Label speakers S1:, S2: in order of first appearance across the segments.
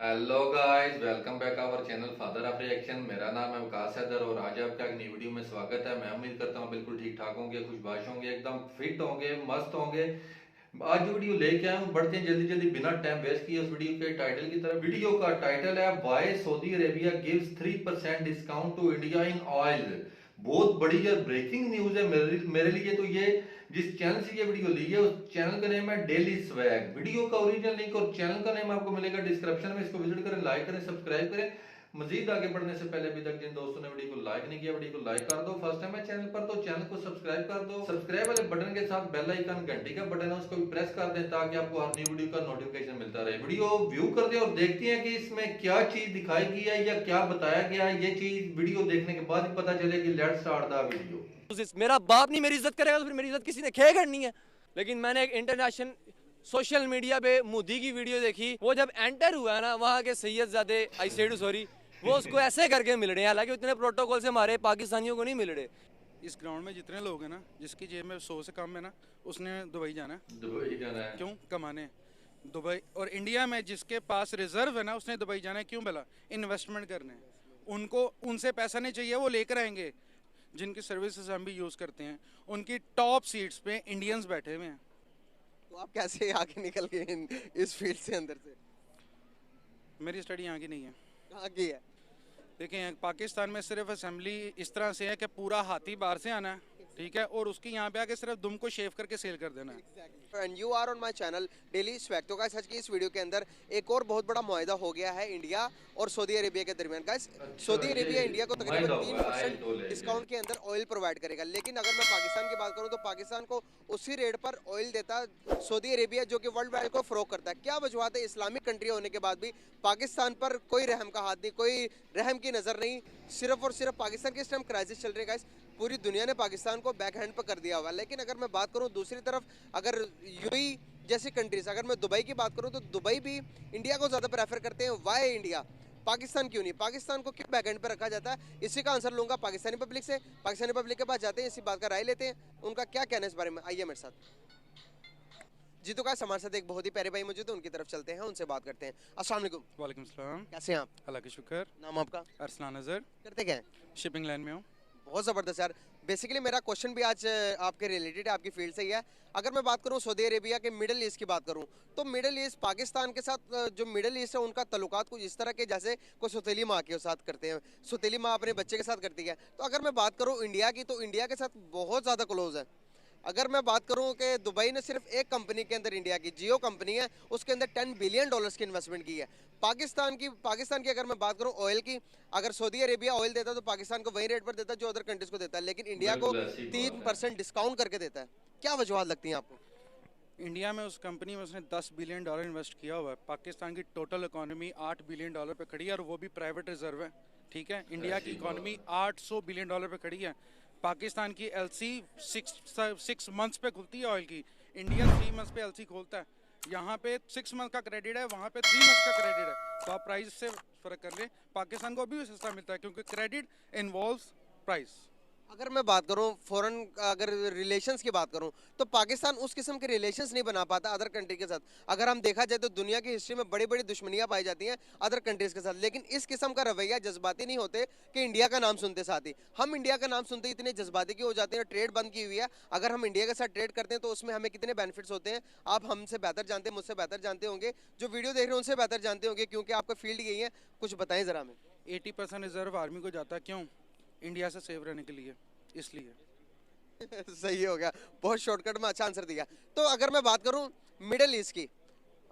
S1: Hello guys, welcome back our channel father of reaction. मेरा नाम है वकास हैदर और आज आपका एक नई वीडियो में स्वागत है। मैं उम्मीद करता हूँ बिल्कुल ठीक ठाक होंगे, खुशबाश होंगे, एकदम फिट होंगे, मस्त होंगे। आज जो वीडियो लेके आया हूँ, बढ़ते हैं जल्दी जल्दी बिना टाइम वेस्ट किए उस वीडियो के टाइटल की तरफ। वीडियो का टाइटल है why Saudi Arabia gives 3% discount to India in oil. बहुत बड़ी और ब्रेकिंग न्यूज है मेरे लिए तो ये। जिस चैनल से ये वीडियो ली है उस चैनल का नेम है डेली स्वैग। वीडियो का ओरिजिनल लिंक और चैनल का नेम आपको मिलेगा डिस्क्रिप्शन में। इसको विजिट करें, लाइक करें, सब्सक्राइब करें। मजीद आगे बढ़ने से पहले अभी तक जिन दोस्तों ने वीडियो को लाइक नहीं किया, वीडियो को लाइक कर दो। फर्स्ट टाइम है चैनल पर तो चैनल को सब्सक्राइब कर दो। सब्सक्राइब वाले बटन के साथ बेल आइकन घंटी का बटन है उसको भी प्रेस कर दें ताकि आपको हर न्यू वीडियो का नोटिफिकेशन मिलता रहे। वीडियो व्यू करते हैं और देखते हैं कि इसमें क्या चीज दिखाई गई है या क्या बताया गया है। ये चीज वीडियो देखने के बाद ही पता चलेगी। Let's start the video.
S2: मेरा बाप नहीं मेरी इज्जत करेगा तो फिर मेरी इज्जत किसी ने खे करनी है। लेकिन मैंने एक इंटरनेशनल सोशल मीडिया पे मोदी की वीडियो देखी। वो जब एंटर हुआ है ना, वहाँ के सैयदजादे आई सेड सॉरी, वो उसको ऐसे करके मिल रहे हैं, हालांकि उतने प्रोटोकॉल से हमारे पाकिस्तानियों को नहीं मिल रहे।
S3: इस ग्राउंड में जितने लोग हैं ना, जिसकी जेब में 100 से कम है ना, उसने दुबई जाना है।
S1: दुबई जाना है
S3: क्यों? कमाने। दुबई। और इंडिया में जिसके पास रिजर्व है ना, उसने दुबई जाना है। क्यों भला? इन्वेस्टमेंट करने। उनको उनसे पैसा नहीं चाहिए, वो लेकर आएंगे। जिनकी सर्विसेज हम भी यूज़ करते हैं, उनकी टॉप सीट्स पे इंडियंस बैठे हुए हैं।
S4: तो आप कैसे आगे निकल गए इस फील्ड से अंदर से?
S3: मेरी स्टडी यहाँ की नहीं है।
S4: कहाँ की है?
S3: देखिए, पाकिस्तान में सिर्फ असेंबली इस तरह से है कि पूरा हाथी बाहर से आना है, ठीक है, और उसकी यहाँ पे आके सिर्फ दुम को शेव करके सेल कर देना है।
S4: And you are on my channel daily swag. तो गाइस, आज की इस वीडियो के अंदर एक और बहुत बड़ा मुआहदा हो गया है इंडिया और सऊदी अरेबिया के दरमियान। गाइस, सऊदी अरेबिया इंडिया को तकरीबन 3% डिस्काउंट के अंदर ऑयल प्रोवाइड करेगा। लेकिन अगर मैं पाकिस्तान की बात करूं तो पाकिस्तान को उसी रेट पर ऑयल देता सऊदी अरेबिया, जो कि वर्ल्ड वाइड को फरोख करता है। क्या वजूहत है? इस्लामिक कंट्री होने के बाद भी पाकिस्तान पर कोई रहम का हाथ नहीं, कोई रहम की नज़र नहीं। सिर्फ और सिर्फ पाकिस्तान की इस टाइम क्राइसिस चल रही है। गाइस, पूरी दुनिया ने पाकिस्तान को बैक हैंड पर कर दिया हुआ है। लेकिन अगर मैं बात करूं दूसरी तरफ, अगर यूएई जैसी कंट्रीज, अगर मैं दुबई की बात करूं तो दुबई भी इंडिया को ज़्यादा प्रेफर करते हैं। Why India? पाकिस्तान क्यों नहीं? पाकिस्तान को क्यों बैक हैंड पर रखा जाता है? इसी का आंसर लूंगा पाकिस्तानी पब्लिक से। पाकिस्तानी पब्लिक के पास जाते हैं, इसी बात का राय लेते हैं, उनका क्या कहना है इस बारे में। आइए मेरे साथ। जी तो गाइस, हमारे साथ एक बहुत ही प्यारे भाई मौजूद है, उनकी तरफ चलते हैं, उनसे बात करते हैं। अस्सलाम वालेकुम।
S3: वालेकुम सलाम।
S4: कैसे हैं आप?
S3: अल्लाह का शुक्र।
S4: नाम आपका?
S3: अरसलान नज़र।
S4: करते क्या हैं?
S3: शिपिंग लाइन में हूँ।
S4: बहुत ज़बरदस्त यार। बेसिकली मेरा क्वेश्चन भी आज आपके रिलेटेड है, आपकी फील्ड से ही है। अगर मैं बात करूं सऊदी अरेबिया के मिडिल ईस्ट की बात करूं तो मिडिल ईस्ट पाकिस्तान के साथ, जो मिडिल ईस्ट है उनका तल्लुकात कुछ इस तरह के जैसे कोई सौतेली माँ के साथ करते हैं, सौतेली माँ अपने बच्चे के साथ करती है। तो अगर मैं बात करूं इंडिया की, तो इंडिया के साथ बहुत ज़्यादा क्लोज है। अगर मैं बात करूं कि दुबई ने सिर्फ एक कंपनी के अंदर, इंडिया की जियो कंपनी है, उसके अंदर $10 बिलियन की इन्वेस्टमेंट की है। पाकिस्तान की अगर मैं बात करूं ऑयल की, अगर सऊदी अरेबिया ऑयल देता तो पाकिस्तान को वही रेट पर देता जो अदर कंट्रीज को देता है, लेकिन इंडिया को 3% डिस्काउंट करके देता है। क्या वजूहत लगती हैं आपको?
S3: इंडिया में उस कंपनी में उसने $10 बिलियन इन्वेस्ट किया हुआ है। पाकिस्तान की टोटल इकोनॉमी $8 बिलियन पे खड़ी है, और वो भी प्राइवेट रिजर्व है, ठीक है। इंडिया की इकोनॉमी $800 बिलियन पे खड़ी है। पाकिस्तान की एलसी 6 मंथ्स पे खुलती है ऑयल की, इंडिया 3 मंथ्स पे एलसी खोलता है। यहाँ पे 6 मंथ का क्रेडिट है, वहाँ पे 3 मंथ का क्रेडिट है। तो आप प्राइस से फर्क कर ले, पाकिस्तान को अभी भी सस्ता मिलता है क्योंकि क्रेडिट इन्वॉल्व्स प्राइस।
S4: अगर मैं बात करूं फॉरेन, अगर रिलेशंस की बात करूं तो पाकिस्तान उस किस्म के रिलेशंस नहीं बना पाता अदर कंट्री के साथ। अगर हम देखा जाए तो दुनिया की हिस्ट्री में बड़ी बड़ी दुश्मनियां पाई जाती हैं अदर कंट्रीज के साथ, लेकिन इस किस्म का रवैया जज्बाती नहीं होते कि इंडिया का नाम सुनते साथ ही हम इंडिया का नाम सुनते इतने जज्बाती क्यों हो जाते हैं। ट्रेड बंद की हुई है, अगर हम इंडिया के साथ ट्रेड करते हैं तो उसमें हमें कितने बेनिफिट्स होते हैं आप हमसे बेहतर जानते हैं, मुझसे बेहतर जानते होंगे, जो वीडियो देख रहे हैं उनसे बेहतर जानते होंगे, क्योंकि आपका फील्ड यही है। कुछ बताएं जरा हमें।
S3: 80% रिजर्व आर्मी को जाता है, क्यों? इंडिया से सेव रहने के लिए, इसलिए।
S4: सही हो गया, बहुत शॉर्टकट में अच्छा आंसर दिया। तो अगर मैं बात करूं मिडिल ईस्ट की,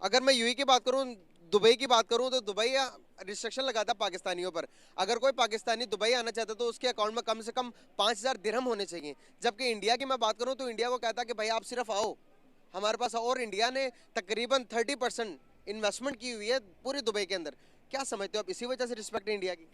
S4: अगर मैं यूएई की बात करूं, दुबई की बात करूं, तो दुबई रिस्ट्रिक्शन लगाता पाकिस्तानियों पर। अगर कोई पाकिस्तानी दुबई आना चाहता तो उसके अकाउंट में कम से कम 5,000 दिरहम होने चाहिए। जबकि इंडिया की मैं बात करूं तो इंडिया को कहता कि भाई आप सिर्फ आओ हमारे पास, और इंडिया ने तकरीबन 30% इन्वेस्टमेंट की हुई है पूरे दुबई के अंदर। क्या समझते हो आप, इसी वजह से रिस्पेक्ट है इंडिया की?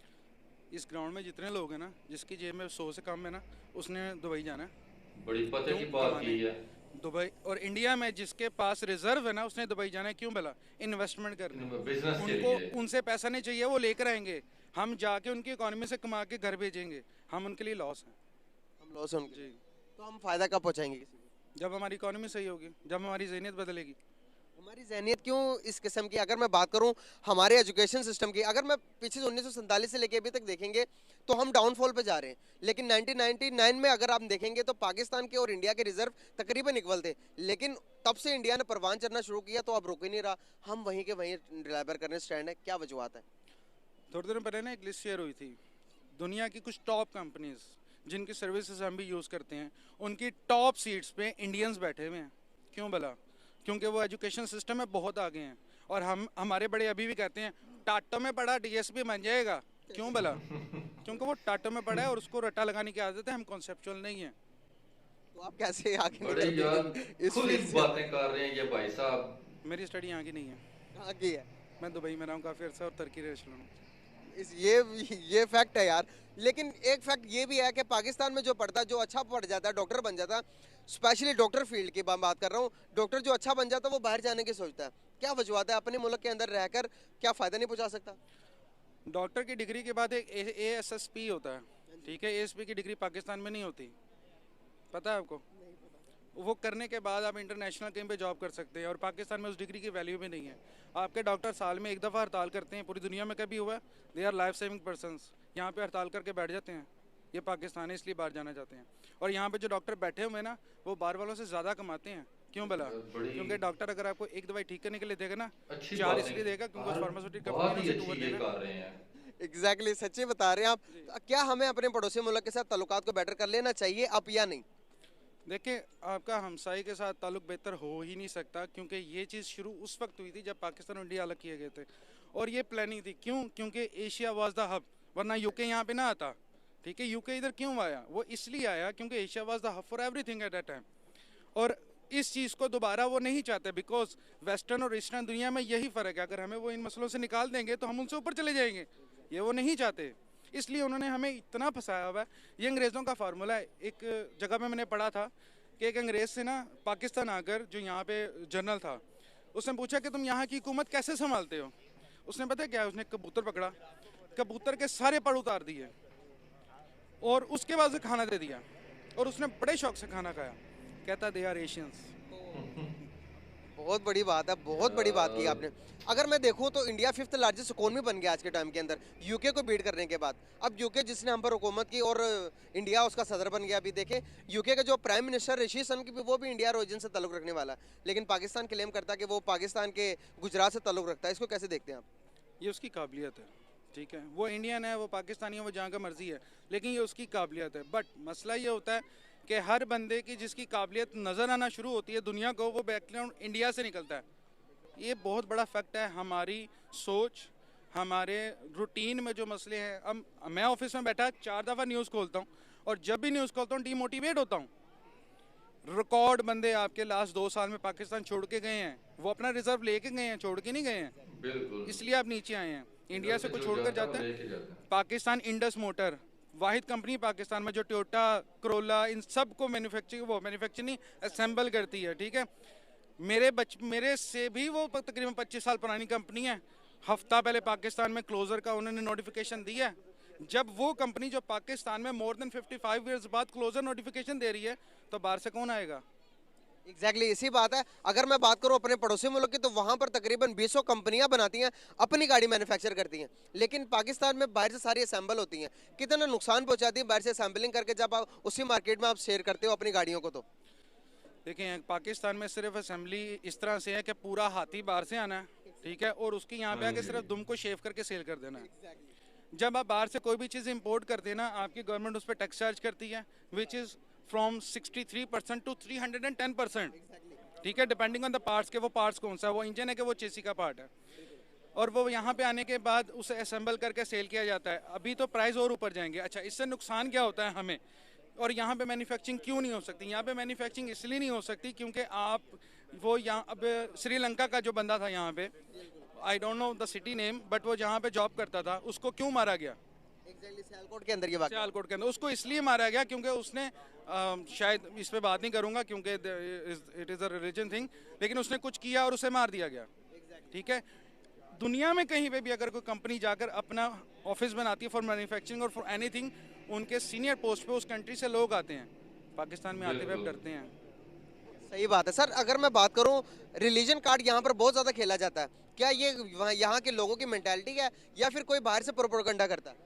S3: इस ग्राउंड में जितने लोग हैं ना, जिसकी जेब में 100 से कम है ना, उसने दुबई जाना है।
S1: बड़ी पते की
S3: क्यों?
S1: बात
S3: कमाने।
S1: की है।
S3: दुबई। और इंडिया में जिसके पास रिजर्व है ना, उसने दुबई जाना है। क्यों भला? इन्वेस्टमेंट करने।
S1: बिजनेस के
S3: उनको
S1: लिए।
S3: उनसे पैसा नहीं चाहिए, वो लेकर आएंगे। हम जाके उनकी इकोनॉमी से कमा के घर भेजेंगे, हम उनके लिए लॉस हैं।
S4: हम लॉस होंगे
S3: जी।
S4: तो हम फायदा कब पहुंचाएंगे किसी को?
S3: जब हमारी इकोनॉमी सही होगी, जब हमारी ज़हनियत बदलेगी।
S4: हमारी जहनियत क्यों इस किस्म की, अगर मैं बात करूं हमारे एजुकेशन सिस्टम की, अगर मैं पीछे से 1947 से लेके अभी तक देखेंगे तो हम डाउनफॉल पे जा रहे हैं। लेकिन 1999 में अगर आप देखेंगे तो पाकिस्तान के और इंडिया के रिजर्व तकरीबन इक्वल थे, लेकिन तब से इंडिया ने परवान चढ़ना शुरू किया तो अब रुक ही नहीं रहा, हम वहीं के वहीं डिलीवर करने स्टैंड है। क्या वजूहत है?
S3: थोड़ी देर पहले ना एक लिस्ट शेयर हुई थी, दुनिया की कुछ टॉप कंपनीज जिनकी सर्विसेज हम भी यूज़ करते हैं, उनकी टॉप सीट्स पे इंडियंस बैठे हुए हैं। क्यों भला? क्योंकि वो एजुकेशन सिस्टम में बहुत आगे हैं। और हमारे बड़े अभी भी कहते हैं टाटो में पढ़ा डीएसपी बन जाएगा। क्यों भला? क्योंकि वो टाटो में पढ़ा है और उसको रट्टा लगाने की आदत है, हम कॉन्सेप्चुअल नहीं है।
S4: तो आप कैसे आगे
S1: बड़े
S4: निकल
S1: यार
S4: गए इस
S1: खुली
S4: फील्ड से?
S1: बातें कर रहे हैं ये भाई साहब।
S3: मेरी स्टडी यहाँ की नहीं है,
S4: कहाँ की है?
S3: मैं दुबई में रहा हूँ काफ़ी अर्सा और टर्की रह चुका हूँ।
S4: ये फैक्ट है यार। लेकिन एक फैक्ट ये भी है कि पाकिस्तान में जो पढ़ता, जो अच्छा पढ़ जाता है, डॉक्टर बन जाता, स्पेशली डॉक्टर फील्ड की बात कर रहा हूँ, डॉक्टर जो अच्छा बन जाता है वो बाहर जाने की सोचता है। क्या वजूहत है? अपने मुल्क के अंदर रहकर क्या फ़ायदा नहीं पहुँचा सकता?
S3: डॉक्टर की डिग्री के बाद एक ASSP होता है, ठीक है। ASP की डिग्री पाकिस्तान में नहीं होती, पता है आपको? वो करने के बाद आप इंटरनेशनल कहीं पे जॉब कर सकते हैं और पाकिस्तान में उस डिग्री की वैल्यू भी नहीं है। आपके डॉक्टर साल में एक दफ़ा हड़ताल करते हैं, पूरी दुनिया में कभी हुआ है? They our life saving persons, यहाँ पे हड़ताल करके बैठ जाते हैं। ये पाकिस्तान है इसलिए बाहर जाना चाहते हैं। और यहाँ पे जो डॉक्टर बैठे हुए हैं ना, वो बाहर वालों से ज़्यादा कमाते हैं। क्यों भला? क्योंकि डॉक्टर अगर आपको एक दवाई ठीक करने के लिए देगा ना,
S1: अच्छी
S3: 4
S1: बात
S3: इसलिए
S1: है।
S3: देगा क्योंकि फार्मास्यूटिकल
S1: बहुत
S3: कंपनी
S1: ही
S3: ने उसे
S1: अच्छी
S3: टूर
S1: ये
S3: देना।
S1: कर रहे हैं।
S4: एग्जैक्टली सच्ची बता रहे हैं आप। क्या हमें अपने पड़ोसी मुल्क के साथ ताल्लुकात को बेटर कर लेना चाहिए अब या नहीं?
S3: देखिए, आपका हमसाई के साथ ताल्लुक बेहतर हो ही नहीं सकता, क्योंकि ये चीज़ शुरू उस वक्त हुई थी जब पाकिस्तान और इंडिया अलग किए गए थे। और ये प्लानिंग थी। क्यों? क्योंकि एशिया वाज द हब, वरना यूके यहाँ पे ना आता। ठीक है, यूके इधर क्यों आया? वो इसलिए आया क्योंकि Asia was the hub for everything at that time. और इस चीज़ को दोबारा वो नहीं चाहते, बिकॉज वेस्टर्न और ईस्टर्न दुनिया में यही फ़र्क है। अगर हमें वो इन मसलों से निकाल देंगे तो हम उनसे ऊपर चले जाएंगे, ये वो नहीं चाहते। इसलिए उन्होंने हमें इतना फंसाया हुआ है। ये अंग्रेज़ों का फार्मूला है। एक जगह में मैंने पढ़ा था कि एक अंग्रेज़ से ना पाकिस्तान आकर, जो यहाँ पे जनरल था, उसने पूछा कि तुम यहाँ की हुकूमत कैसे संभालते हो? उसने पता क्या, उसने कबूतर पकड़ा, कबूतर के सारे पर उतार दिए और उसके बाद उसे खाना दे दिया और उसने बड़े शौक से खाना खाया। कहता दे आर एशियंस।
S4: बहुत बड़ी बात है, बहुत बड़ी बात की आपने। अगर मैं देखूं तो इंडिया 5th लार्जेस्ट इकोनॉमी बन गया आज के टाइम के अंदर, यूके को बीट करने के बाद। अब यूके जिसने हम पर हुकूमत की और इंडिया उसका सदर बन गया। अभी देखें यूके का जो प्राइम मिनिस्टर ऋषि सुनक की, वो भी इंडिया ओरिजिन से ताल्लुक रखने वाला है, लेकिन पाकिस्तान क्लेम करता है कि वो पाकिस्तान के गुजरात से ताल्लुक रखता है। इसको कैसे देखते हैं आप?
S3: ये उसकी काबिलियत है, ठीक है। वो इंडियन है, वो पाकिस्तानी है, वो जहाँ का मर्जी है, लेकिन ये उसकी काबिलियत है। बट मसला ये होता है कि हर बंदे की जिसकी काबिलियत नज़र आना शुरू होती है दुनिया को, वो बैकग्राउंड इंडिया से निकलता है। ये बहुत बड़ा फैक्ट है। हमारी सोच, हमारे रूटीन में जो मसले हैं। अब मैं ऑफिस में बैठा 4 दफ़ा न्यूज़ खोलता हूँ और जब भी न्यूज़ खोलता हूँ डीमोटिवेट होता हूँ। रिकॉर्ड बंदे आपके लास्ट 2 साल में पाकिस्तान छोड़ के गए हैं, वो अपना रिजर्व लेके गए हैं, छोड़ के नहीं गए हैं।
S1: बिल्कुल।
S3: इसलिए आप नीचे आए हैं। इंडिया से कुछ छोड़कर जाते हैं।
S1: लेके जाते हैं।
S3: पाकिस्तान इंडस मोटर वाहिद कंपनी पाकिस्तान में जो टोयोटा, करोला, इन सब को मैन्युफैक्चरिंग असेंबल करती है, ठीक है। मेरे से भी वो तकरीबन 25 साल पुरानी कंपनी है। हफ्ता पहले पाकिस्तान में क्लोजर का उन्होंने नोटिफिकेशन दिया है। जब वो कंपनी जो पाकिस्तान में मोर देन 55 ईयर्स बाद क्लोजर नोटिफिकेशन दे रही है, तो बाहर से कौन आएगा?
S4: एग्जैक्टली इसी बात है। अगर मैं बात करूं अपने पड़ोसी मुल्क की, तो वहां पर तकरीबन 200 कंपनियां बनाती हैं, अपनी गाड़ी मैन्युफैक्चर करती हैं, लेकिन पाकिस्तान में बाहर से सारी असेंबल होती हैं। कितना नुकसान पहुंचाती है बाहर से असेंबलिंग करके, जब आप उसी मार्केट में आप शेयर करते हो अपनी गाड़ियों को। तो
S3: देखिए, पाकिस्तान में सिर्फ असेंबली इस तरह से है कि पूरा हाथी बाहर से आना है, ठीक है, और उसकी यहाँ पे आके सिर्फ दुम को शेव करके सेल कर देना है। जब आप बाहर से कोई भी चीज़ इंपोर्ट करते हैं ना, आपकी गवर्नमेंट उस पर टैक्स चार्ज करती है, विच इज़ फ्रॉम 63% टू 310%, ठीक है, डिपेंडिंग ऑन द पार्ट्स के वो पार्ट्स कौन सा है, वो इंजन है कि वो चेसी का पार्ट है। और वो यहाँ पे आने के बाद उसे असेंबल करके सेल किया जाता है। अभी तो प्राइस और ऊपर जाएंगे। अच्छा, इससे नुकसान क्या होता है हमें? और यहाँ पे मैन्युफैक्चरिंग क्यों नहीं हो सकती? यहाँ पे मैन्युफैक्चरिंग इसलिए नहीं हो सकती क्योंकि आप वो यहाँ, अब श्रीलंका का जो बंदा था यहाँ पे, I don't know the city name, but वो जहाँ पे जॉब करता था, उसको क्यों मारा गया?
S4: सियालकोट के अंदर ये बात,
S3: सियालकोट के अंदर उसको इसलिए मारा गया क्योंकि उसने शायद इस पे बात नहीं करूंगा क्योंकि it is a religion thing, लेकिन उसने कुछ किया और उसे मार दिया गया, ठीक है। दुनिया में कहीं पे भी अगर कोई कंपनी जाकर अपना ऑफिस बनाती है फॉर मैन्युफैक्चरिंग और फॉर एनीथिंग, उनके सीनियर पोस्ट पे उस कंट्री से लोग आते हैं, पाकिस्तान में आते हुए डरते हैं।
S4: सही बात है सर। अगर मैं बात करूं, रिलीजन कार्ड यहाँ पर बहुत ज़्यादा खेला जाता है, क्या ये यहाँ के लोगों की मेंटालिटी है या फिर कोई बाहर से प्रोपेगेंडा करता है?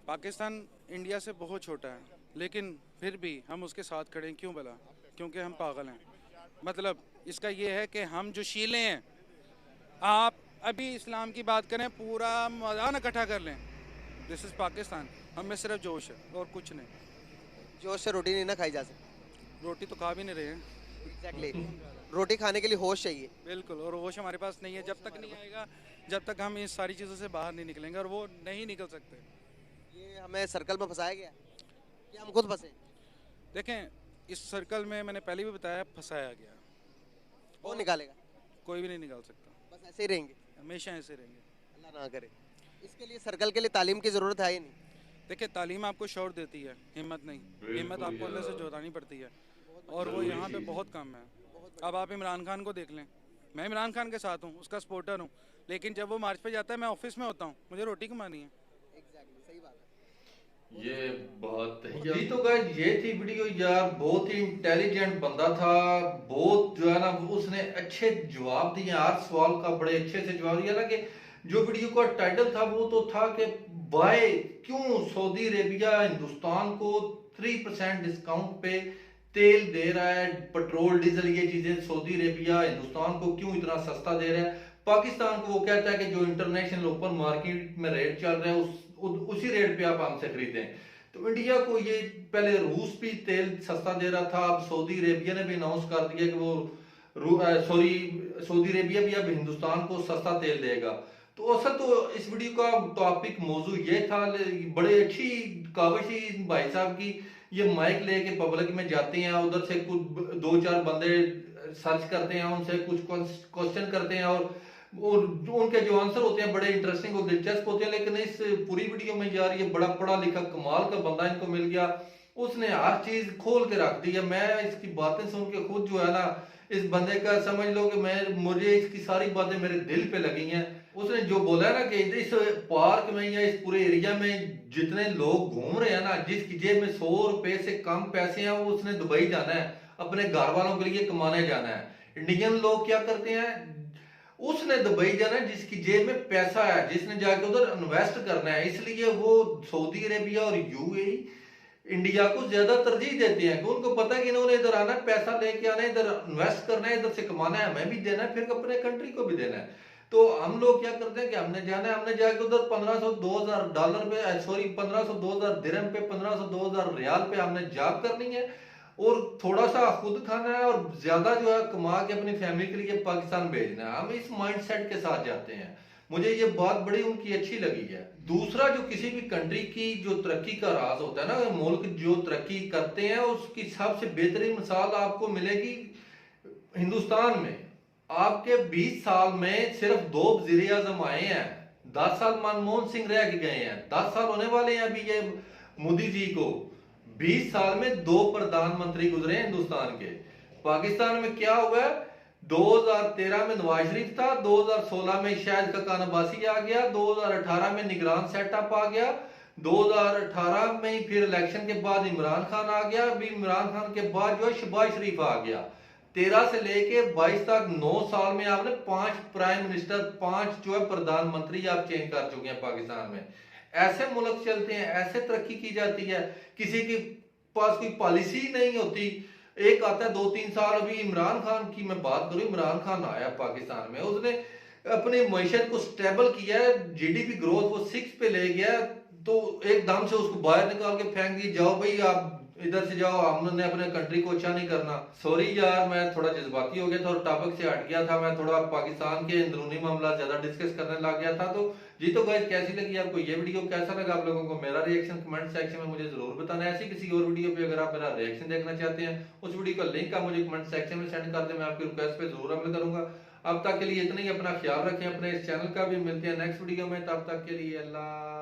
S3: पाकिस्तान इंडिया से बहुत छोटा है, लेकिन फिर भी हम उसके साथ खड़े हैं। क्यों भला? क्योंकि हम पागल हैं। मतलब इसका ये है कि हम जो शीले हैं, आप अभी इस्लाम की बात करें, पूरा मैदान इकट्ठा कर लें, दिस इज़ पाकिस्तान। हम में सिर्फ जोश है और कुछ नहीं।
S4: जोश से रोटी नहीं ना खाई जा सकती।
S3: रोटी तो खा भी नहीं रहे हैं।
S4: एग्जैक्टली, रोटी खाने के लिए होश चाहिए।
S3: बिल्कुल, और होश हमारे पास नहीं है। जब तक नहीं आएगा, जब तक हम इस सारी चीज़ों से बाहर नहीं निकलेंगे, और वो नहीं निकल सकते।
S4: ये हमें सर्कल में फंसाया गया कि हम खुद फंसे।
S3: देखें, इस सर्कल में मैंने पहले भी बताया, फंसाया गया।
S4: कौन निकालेगा?
S3: कोई भी नहीं निकाल सकता।
S4: बस ऐसे ही रहेंगे,
S3: हमेशा ऐसे रहेंगे।
S4: अल्लाह ना करे। इसके लिए सर्कल के लिए तालीम की ज़रूरत है ही नहीं।
S3: देखिए, तालीम आपको शौर देती है, हिम्मत नहीं। हिम्मत आपको अंदर से जुटानी पड़ती है, और वो यहाँ पे बहुत कम है। अब आप इमरान खान को देख लें, मैं इमरान खान के साथ हूँ, उसका सपोर्टर हूँ, लेकिन जब वो मार्च पे जाता है, मैं ऑफिस में होता हूँ, मुझे रोटी कमानी है।
S4: एग्जैक्टली, सही बात है।
S1: ये बात जी। तो गाइस ये थी वीडियो यार, बहुत ही इंटेलिजेंट बंदा था, बहुत जो है ना उसने अच्छे जवाब दिए, हर सवाल का बड़े अच्छे से जवाब दिया ना। कि जो वीडियो का टाइटल था वो तो था कि बाय क्यों सऊदी अरेबिया हिंदुस्तान को 3% डिस्काउंट पे तेल दे रहा है, पेट्रोल डीजल ये चीजें सऊदी अरेबिया हिंदुस्तान को क्यों इतना सस्ता दे रहा है। पाकिस्तान को वो कहता है कि जो इंटरनेशनल ओपन मार्केट में रेट चल रहा है उसी रेट पे आप हमसे खरीदें। तो इंडिया को ये पहले रूस भी तेल सस्ता दे रहा था, अब सऊदी अरेबिया ने भी अनाउंस कर दिया कि वो सऊदी अरेबिया भी अब हिंदुस्तान को सस्ता तेल देगा। तो असल तो इस वीडियो का टॉपिक मौजू ये था, बड़े अच्छी काविश थी भाई साहब की। ये माइक लेके पब्लिक में जाते हैं, उधर से कुछ 2-4 बंदे सर्च करते हैं, उनसे कुछ क्वेश्चन करते हैं, और उनके जो आंसर होते हैं बड़े इंटरेस्टिंग और दिलचस्प होते हैं। लेकिन इस पूरी वीडियो में यार ये बड़ा पढ़ा लिखा कमाल का बंदा इनको मिल गया, उसने हर चीज खोल के रख दी है। मैं इसकी बातें सुन के खुद जो है ना, इस बंदे का समझ लो कि मुझे इसकी सारी बातें मेरे दिल पे लगी हैं। उसने जो बोला ना कि इस पार्क में या इस पूरे एरिया में जितने लोग घूम रहे हैं ना, जिसकी जेब में 100 रुपए से कम पैसे हैं, वो उसने दुबई जाना है, अपने घर वालों के लिए कमाने जाना है। इंडियन लोग क्या करते हैं, उसने दुबई जाना है जिसकी जेब में पैसा है, जिसने जाके उधर इन्वेस्ट करना है। इसलिए वो सऊदी अरेबिया और यूएई इंडिया को ज्यादा तरजीह देते हैं, कि उनको पता है कि इन्होंने इधर आना है, पैसा लेके आना है, इधर इन्वेस्ट करना है, इधर से कमाना है, हमें भी देना है, फिर अपने कंट्री को भी देना है। तो हम लोग क्या करते हैं कि हमने जाना है, हमने जाके उधर 1500-2000 डॉलर पे, सॉरी 1500-2000 दिरहम पे, 1500-2000 रियाल पे हमने जॉब करनी है, और थोड़ा सा खुद खाना है, और ज्यादा जो है कमा के अपनी फैमिली के लिए पाकिस्तान भेजना है। हम इस माइंडसेट के साथ जाते हैं। मुझे ये बात बड़ी उनकी अच्छी लगी है। दूसरा, जो किसी भी कंट्री की जो तरक्की का राज होता है ना, मुल्क जो तरक्की करते हैं उसकी सबसे बेहतरीन मिसाल आपको मिलेगी हिंदुस्तान में। आपके 20 साल में सिर्फ 2 वजीर आजम आए हैं, 10 साल मनमोहन सिंह रह के गए हैं, 10 साल होने वाले हैं अभी ये मोदी जी को। 20 साल में 2 प्रधानमंत्री गुजरे हिंदुस्तान के। पाकिस्तान में क्या हुआ है, 2013 में नवाज शरीफ था, 2016 में शायद खकान अब्बासी आ गया, 2018 में निगरान सेटअप आ गया, 2018 में ही फिर इलेक्शन के बाद इमरान खान आ गया, अभी इमरान खान के बाद जो है शहबाज शरीफ आ गया। 13 से लेके 22 तक 9 साल में आपने 5 प्राइम मिनिस्टर, 5 जो है प्रधानमंत्री आप चेंज कर चुके हैं पाकिस्तान में। ऐसे मुल्क चलते हैं, ऐसे तरक्की की जाती है, किसी के पास कोई पॉलिसी नहीं होती। एक आता है 2-3 साल, अभी इमरान खान की मैं बात करूं, इमरान खान आया पाकिस्तान में, उसने अपनी मैशत को स्टेबल किया है, जीडीपी ग्रोथ वो 6 पे ले गया, तो एकदम से उसको बाहर निकाल के फेंक दी, जाओ भाई आप इधर से जाओ, हमने अपने कंट्री को अच्छा नहीं करना। सॉरी यार, मैं थोड़ा जज्बाती हो गया था और टॉपिक से हट गया था, मैं थोड़ा पाकिस्तान के अंदरूनी मामला ज्यादा डिस्कस करने लग गया था। तो जी, तो गाइस कैसी लगी आपको ये वीडियो, कैसा लगा आप लोगों को मेरा रिएक्शन, कमेंट सेक्शन में मुझे जरूर बताना है। ऐसी किसी और वीडियो पे अगर आप मेरा रिएक्शन देखना चाहते हैं, उस वीडियो का लिंक आप मुझे कमेंट सेक्शन में सेंड कर दें, मैं आपकी रिक्वेस्ट पे जरूर अमल करूंगा। अब तक के लिए इतना ही, अपना ख्याल रखें, अपने इस चैनल का भी। मिलते हैं नेक्स्ट वीडियो में, तब तक के लिए अल्लाह।